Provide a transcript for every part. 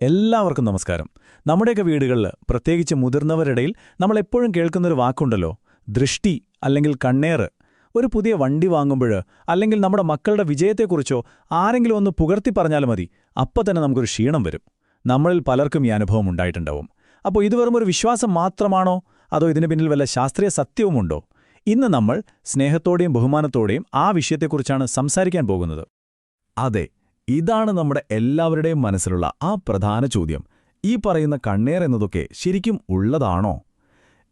എല്ലാവർക്കും നമസ്കാരം. നമ്മുടെയൊക്കെ വീടുകളിൽ, പ്രത്യേകിച്ച് മുതിർന്നവരിടയിൽ നമ്മളെപ്പോഴും കേൾക്കുന്നൊരു വാക്കുണ്ടല്ലോ, ദൃഷ്ടി അല്ലെങ്കിൽ കണ്ണേറ്. ഒരു പുതിയ വണ്ടി വാങ്ങുമ്പോൾ, അല്ലെങ്കിൽ നമ്മുടെ മക്കളുടെ വിജയത്തെക്കുറിച്ചോ ആരെങ്കിലും ഒന്ന് പുകഴ്ത്തി പറഞ്ഞാലും മതി, അപ്പം തന്നെ നമുക്കൊരു ക്ഷീണം വരും. നമ്മളിൽ പലർക്കും ഈ അനുഭവം ഉണ്ടായിട്ടുണ്ടാവും. അപ്പോൾ ഇത് വെറും ഒരു വിശ്വാസം മാത്രമാണോ, അതോ ഇതിന് പിന്നിൽ വല്ല ശാസ്ത്രീയ സത്യവുമുണ്ടോ? ഇന്ന് നമ്മൾ സ്നേഹത്തോടെയും ബഹുമാനത്തോടെയും ആ വിഷയത്തെക്കുറിച്ചാണ് സംസാരിക്കാൻ പോകുന്നത്. അതെ, ഇതാണ് നമ്മുടെ എല്ലാവരുടെയും മനസ്സിലുള്ള ആ പ്രധാന ചോദ്യം. ഈ പറയുന്ന കണ്ണേർ എന്നതൊക്കെ ശരിക്കും ഉള്ളതാണോ?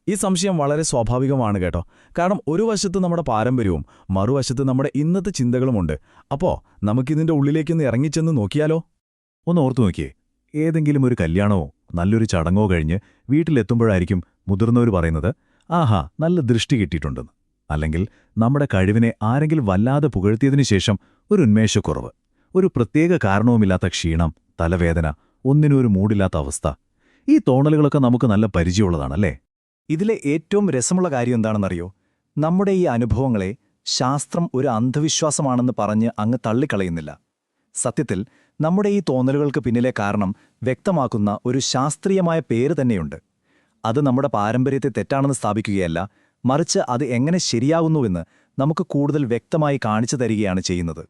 ഈ സംശയം വളരെ സ്വാഭാവികമാണ് കേട്ടോ. കാരണം ഒരു വശത്ത് നമ്മുടെ പാരമ്പര്യവും മറുവശത്ത് നമ്മുടെ ഇന്നത്തെ ചിന്തകളുമുണ്ട്. അപ്പോ നമുക്കിതിന്റെ ഉള്ളിലേക്കൊന്ന് ഇറങ്ങിച്ചെന്ന് നോക്കിയാലോ? ഒന്ന് ഓർത്തു നോക്കിയേ. ഏതെങ്കിലും ഒരു കല്യാണമോ നല്ലൊരു ചടങ്ങോ കഴിഞ്ഞ് വീട്ടിലെത്തുമ്പോഴായിരിക്കും മുതിർന്നവർ പറയുന്നത്, ആഹാ, നല്ല ദൃഷ്ടി കിട്ടിയിട്ടുണ്ടെന്ന്. അല്ലെങ്കിൽ നമ്മുടെ കഴിവിനെ ആരെങ്കിലും വല്ലാതെ പുകഴ്ത്തിയതിനു ശേഷം ഒരു ഉന്മേഷക്കുറവ്, ഒരു പ്രത്യേക കാരണവുമില്ലാത്ത ക്ഷീണം, തലവേദന, ഒന്നിനും ഒരു മൂടില്ലാത്ത അവസ്ഥ. ഈ തോന്നലുകളൊക്കെ നമുക്ക് നല്ല പരിചയമുള്ളതാണല്ലേ? ഇതിലെ ഏറ്റവും രസമുള്ള കാര്യം എന്താണെന്നറിയോ? നമ്മുടെ ഈ അനുഭവങ്ങളെ ശാസ്ത്രം ഒരു അന്ധവിശ്വാസമാണെന്ന് പറഞ്ഞ് അങ്ങ് തള്ളിക്കളയുന്നില്ല. സത്യത്തിൽ നമ്മുടെ ഈ തോന്നലുകൾക്ക് പിന്നിലെ കാരണം വ്യക്തമാക്കുന്ന ഒരു ശാസ്ത്രീയമായ പേര് തന്നെയുണ്ട്. അത് നമ്മുടെ പാരമ്പര്യത്തെ തെറ്റാണെന്ന് സ്ഥാപിക്കുകയല്ല, മറിച്ച് അത് എങ്ങനെ ശരിയാകുന്നുവെന്ന് നമുക്ക് കൂടുതൽ വ്യക്തമായി കാണിച്ചു തരികയാണ് ചെയ്യുന്നത്.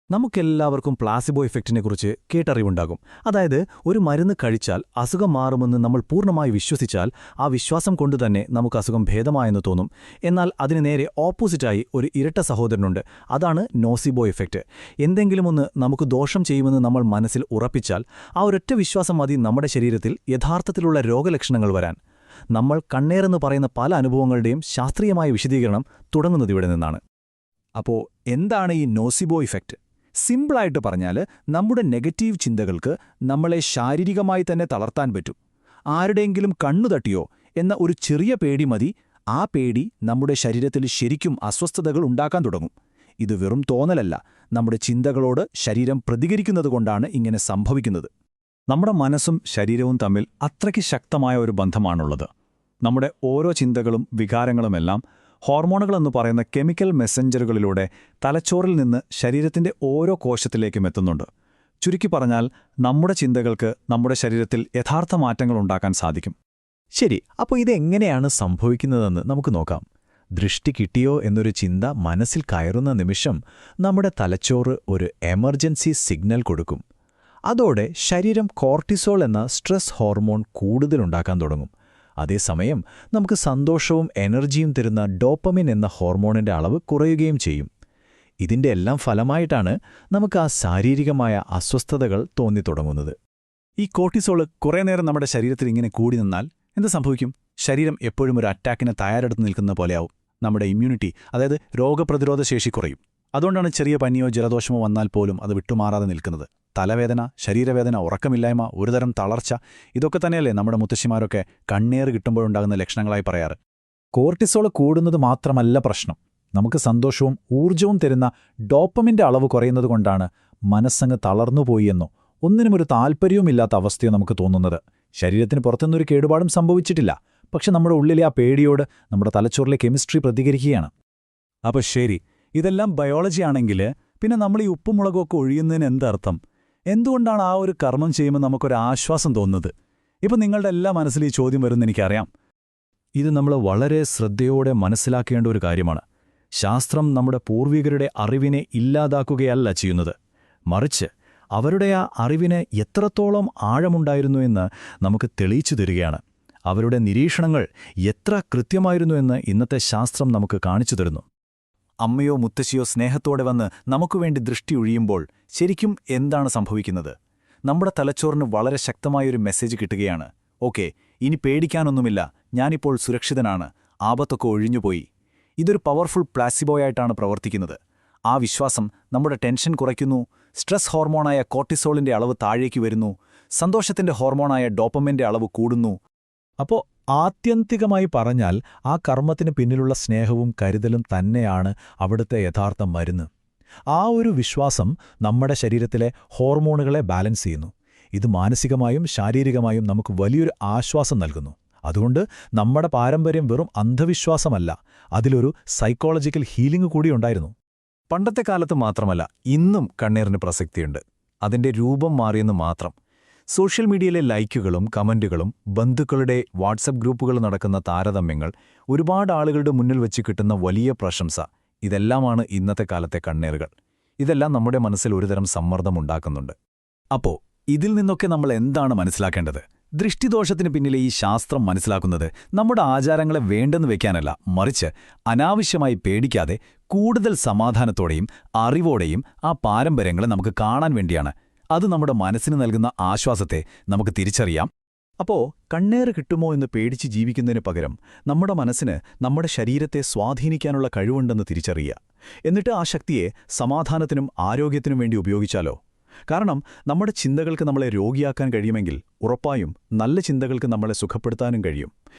നമുക്കെല്ലാവർക്കും പ്ലാസിബോ ഇഫക്റ്റിനെക്കുറിച്ച് കേട്ടറിവുണ്ടാകും. അതായത്, ഒരു മരുന്ന് കഴിച്ചാൽ അസുഖം മാറുമെന്ന് നമ്മൾ പൂർണ്ണമായി വിശ്വസിച്ചാൽ ആ വിശ്വാസം കൊണ്ടുതന്നെ നമുക്ക് അസുഖം ഭേദമായെന്ന് തോന്നും. എന്നാൽ അതിന് നേരെ ഓപ്പോസിറ്റായി ഒരു ഇരട്ട സഹോദരനുണ്ട്. അതാണ് നോസിബോ ഇഫക്റ്റ്. എന്തെങ്കിലുമൊന്ന് നമുക്ക് ദോഷം ചെയ്യുമെന്ന് നമ്മൾ മനസ്സിൽ ഉറപ്പിച്ചാൽ ആ ഒരൊറ്റ വിശ്വാസം മതി നമ്മുടെ ശരീരത്തിൽ യഥാർത്ഥത്തിലുള്ള രോഗലക്ഷണങ്ങൾ വരാൻ. നമ്മൾ കണ്ണേറെന്ന് പറയുന്ന പല അനുഭവങ്ങളുടെയും ശാസ്ത്രീയമായ വിശദീകരണം തുടങ്ങുന്നത് ഇവിടെ നിന്നാണ്. അപ്പോൾ എന്താണ് ഈ നോസിബോ ഇഫക്റ്റ്? സിമ്പിളായിട്ട് പറഞ്ഞാൽ, നമ്മുടെ നെഗറ്റീവ് ചിന്തകൾക്ക് നമ്മളെ ശാരീരികമായി തന്നെ തളർത്താൻ പറ്റും. ആരുടെയെങ്കിലും കണ്ണു തട്ടിയോ എന്ന ഒരു ചെറിയ പേടി മതി, ആ പേടി നമ്മുടെ ശരീരത്തിൽ ശരിക്കും അസ്വസ്ഥതകൾ ഉണ്ടാക്കാൻ തുടങ്ങും. ഇത് വെറും തോന്നലല്ല, നമ്മുടെ ചിന്തകളോട് ശരീരം പ്രതികരിക്കുന്നതുകൊണ്ടാണ് ഇങ്ങനെ സംഭവിക്കുന്നത്. നമ്മുടെ മനസ്സും ശരീരവും തമ്മിൽ അത്രയ്ക്ക് ശക്തമായ ഒരു ബന്ധമാണുള്ളത്. നമ്മുടെ ഓരോ ചിന്തകളും വികാരങ്ങളുമെല്ലാം ഹോർമോണുകളെന്ന് പറയുന്ന കെമിക്കൽ മെസ്സഞ്ചറുകളിലൂടെ തലച്ചോറിൽ നിന്ന് ശരീരത്തിന്റെ ഓരോ കോശത്തിലേക്കും എത്തുന്നുണ്ട്. ചുരുക്കി പറഞ്ഞാൽ, നമ്മുടെ ചിന്തകൾക്ക് നമ്മുടെ ശരീരത്തിൽ യഥാർത്ഥ മാറ്റങ്ങൾ ഉണ്ടാക്കാൻ സാധിക്കും. ശരി, അപ്പോൾ ഇതെങ്ങനെയാണ് സംഭവിക്കുന്നതെന്ന് നമുക്ക് നോക്കാം. ദൃഷ്ടി കിട്ടിയോ എന്നൊരു ചിന്ത മനസ്സിൽ കയറുന്ന നിമിഷം നമ്മുടെ തലച്ചോറ് ഒരു എമർജൻസി സിഗ്നൽ കൊടുക്കും. അതോടെ ശരീരം കോർട്ടിസോൾ എന്ന സ്ട്രെസ് ഹോർമോൺ കൂടുതലുണ്ടാക്കാൻ തുടങ്ങും. അതേസമയം നമുക്ക് സന്തോഷവും എനർജിയും തരുന്ന ഡോപ്പമിൻ എന്ന ഹോർമോണിന്റെ അളവ് കുറയുകയും ചെയ്യും. ഇതിന്റെ എല്ലാം ഫലമായിട്ടാണ് നമുക്ക് ആ ശാരീരികമായ അസ്വസ്ഥതകൾ തോന്നിത്തുടങ്ങുന്നത്. ഈ കോർട്ടിസോള് കുറേ നേരം നമ്മുടെ ശരീരത്തിൽ ഇങ്ങനെ കൂടി നിന്നാൽ എന്ത് സംഭവിക്കും? ശരീരം എപ്പോഴും ഒരു അറ്റാക്കിന് തയ്യാറെടുത്ത് നിൽക്കുന്ന പോലെയാവും. നമ്മുടെ ഇമ്മ്യൂണിറ്റി, അതായത് രോഗപ്രതിരോധ ശേഷി കുറയും. അതുകൊണ്ടാണ് ചെറിയ പനിയോ ജലദോഷമോ വന്നാൽ പോലും അത് വിട്ടുമാറാതെ നിൽക്കുന്നത്. തലവേദന, ശരീരവേദന, ഉറക്കമില്ലായ്മ, ഒരുതരം തളർച്ച, ഇതൊക്കെ തന്നെയല്ലേ നമ്മുടെ മുത്തശ്ശിമാരൊക്കെ കണ്ണേറ് കിട്ടുമ്പോഴുണ്ടാകുന്ന ലക്ഷണങ്ങളായി പറയാറ്. കോർട്ടിസോൾ കൂടുന്നത് മാത്രമല്ല പ്രശ്നം. നമുക്ക് സന്തോഷവും ഊർജ്ജവും തരുന്ന ഡോപ്പമിന്റെ അളവ് കുറയുന്നതുകൊണ്ടാണ് മനസ്സങ്ങ് തളർന്നുപോയി എന്നോ ഒന്നിനുമൊരു താൽപ്പര്യവുമില്ലാത്ത അവസ്ഥയോ നമുക്ക് തോന്നുന്നത്. ശരീരത്തിന് പുറത്തുനിന്നൊരു കേടുപാടും സംഭവിച്ചിട്ടില്ല, പക്ഷെ നമ്മുടെ ഉള്ളിലെ ആ പേടിയോട് നമ്മുടെ തലച്ചോറിലെ കെമിസ്ട്രി പ്രതികരിക്കുകയാണ്. അപ്പോൾ ശരി, ഇതെല്ലാം ബയോളജി ആണെങ്കിൽ പിന്നെ നമ്മൾ ഈ ഉപ്പുമുളകൊക്കെ ഒഴിയുന്നതിന് എന്തർത്ഥം? എന്തുകൊണ്ടാണ് ആ ഒരു കർമ്മം ചെയ്യുമ്പോൾ നമുക്കൊരു ആശ്വാസം തോന്നുന്നത്? ഇപ്പം നിങ്ങളുടെ എല്ലാ മനസ്സിൽ ഈ ചോദ്യം വരുമെന്ന് എനിക്കറിയാം. ഇത് നമ്മൾ വളരെ ശ്രദ്ധയോടെ മനസ്സിലാക്കേണ്ട ഒരു കാര്യമാണ്. ശാസ്ത്രം നമ്മുടെ പൂർവികരുടെ അറിവിനെ ഇല്ലാതാക്കുകയല്ല ചെയ്യുന്നത്, മറിച്ച് അവരുടെ ആ അറിവിന് എത്രത്തോളം ആഴമുണ്ടായിരുന്നു എന്ന് നമുക്ക് തെളിയിച്ചു തരികയാണ്. അവരുടെ നിരീക്ഷണങ്ങൾ എത്ര കൃത്യമായിരുന്നു എന്ന് ഇന്നത്തെ ശാസ്ത്രം നമുക്ക് കാണിച്ചു തരുന്നു. അമ്മയോ മുത്തശ്ശിയോ സ്നേഹത്തോടെ വന്ന് നമുക്കുവേണ്ടി ദൃഷ്ടി ഒഴിയുമ്പോൾ ശരിക്കും എന്താണ് സംഭവിക്കുന്നത്? നമ്മുടെ തലച്ചോറിന് വളരെ ശക്തമായൊരു മെസ്സേജ് കിട്ടുകയാണ്. ഓക്കെ, ഇനി പേടിക്കാനൊന്നുമില്ല, ഞാനിപ്പോൾ സുരക്ഷിതനാണ്, ആപത്തൊക്കെ ഒഴിഞ്ഞുപോയി. ഇതൊരു പവർഫുൾ പ്ലാസിബോയായിട്ടാണ് പ്രവർത്തിക്കുന്നത്. ആ വിശ്വാസം നമ്മുടെ ടെൻഷൻ കുറയ്ക്കുന്നു, സ്ട്രെസ് ഹോർമോണായ കോർട്ടിസോളിന്റെ അളവ് താഴേക്ക് വരുന്നു, സന്തോഷത്തിന്റെ ഹോർമോണായ ഡോപ്പമിന്റെ അളവ് കൂടുന്നു. അപ്പോൾ ആത്യന്തികമായി പറഞ്ഞാൽ, ആ കർമ്മത്തിന് പിന്നിലുള്ള സ്നേഹവും കരുതലും തന്നെയാണ് അവിടുത്തെ യഥാർത്ഥ മരുന്ന്. ആ ഒരു വിശ്വാസം നമ്മുടെ ശരീരത്തിലെ ഹോർമോണുകളെ ബാലൻസ് ചെയ്യുന്നു. ഇത് മാനസികമായും ശാരീരികമായും നമുക്ക് വലിയൊരു ആശ്വാസം നൽകുന്നു. അതുകൊണ്ട് നമ്മുടെ പാരമ്പര്യം വെറും അന്ധവിശ്വാസമല്ല, അതിലൊരു സൈക്കോളജിക്കൽ ഹീലിംഗ് കൂടിയുണ്ടായിരുന്നു. പണ്ടത്തെ കാലത്ത് മാത്രമല്ല, ഇന്നും കണ്ണേറിന് പ്രസക്തിയുണ്ട്. അതിന്റെ രൂപം മാറിയെന്ന് മാത്രം. സോഷ്യൽ മീഡിയയിലെ ലൈക്കുകളും കമന്റുകളും ബന്ധുക്കളുടെ വാട്സപ്പ് ഗ്രൂപ്പുകൾ നടക്കുന്ന താരതമ്യങ്ങൾ ഒരുപാട് ആളുകളുടെ മുന്നിൽ വെച്ച് കിട്ടുന്ന വലിയ പ്രശംസ ഇതെല്ലാമാണ് ഇന്നത്തെ കാലത്തെ കണ്ണേറുകൾ. ഇതെല്ലാം നമ്മുടെ മനസ്സിൽ ഒരുതരം സമ്മർദ്ദമുണ്ടാക്കുന്നുണ്ട്. അപ്പോ ഇതിൽ നിന്നൊക്കെ നമ്മൾ എന്താണ് മനസ്സിലാക്കേണ്ടത്? ദൃഷ്ടിദോഷത്തിന് പിന്നിലെ ഈ ശാസ്ത്രം മനസ്സിലാക്കുന്നത് നമ്മുടെ ആചാരങ്ങളെ വേണ്ടെന്ന് വെക്കാനല്ല, മറിച്ച് അനാവശ്യമായി പേടിക്കാതെ കൂടുതൽ സമാധാനത്തോടെയും അറിവോടെയും ആ പാരമ്പര്യങ്ങളെ നമുക്ക് കാണാൻ വേണ്ടിയാണ്. അത് നമ്മുടെ മനസ്സിന് നൽകുന്ന ആശ്വാസത്തെ നമുക്ക് തിരിച്ചറിയാം. അപ്പോ കണ്ണേറ് കിട്ടുമോ എന്ന് പേടിച്ച് ജീവിക്കുന്നതിന് പകരം നമ്മുടെ മനസ്സിന് നമ്മുടെ ശരീരത്തെ സ്വാധീനിക്കാനുള്ള കഴിവുണ്ടെന്ന് തിരിച്ചറിയുക. എന്നിട്ട് ആ ശക്തിയെ സമാധാനത്തിനും ആരോഗ്യത്തിനും വേണ്ടി ഉപയോഗിച്ചാലോ? കാരണം നമ്മുടെ ചിന്തകൾക്ക് നമ്മളെ രോഗിയാക്കാൻ കഴിയുമെങ്കിൽ ഉറപ്പായും നല്ല ചിന്തകൾക്ക് നമ്മളെ സുഖപ്പെടുത്താനും കഴിയും.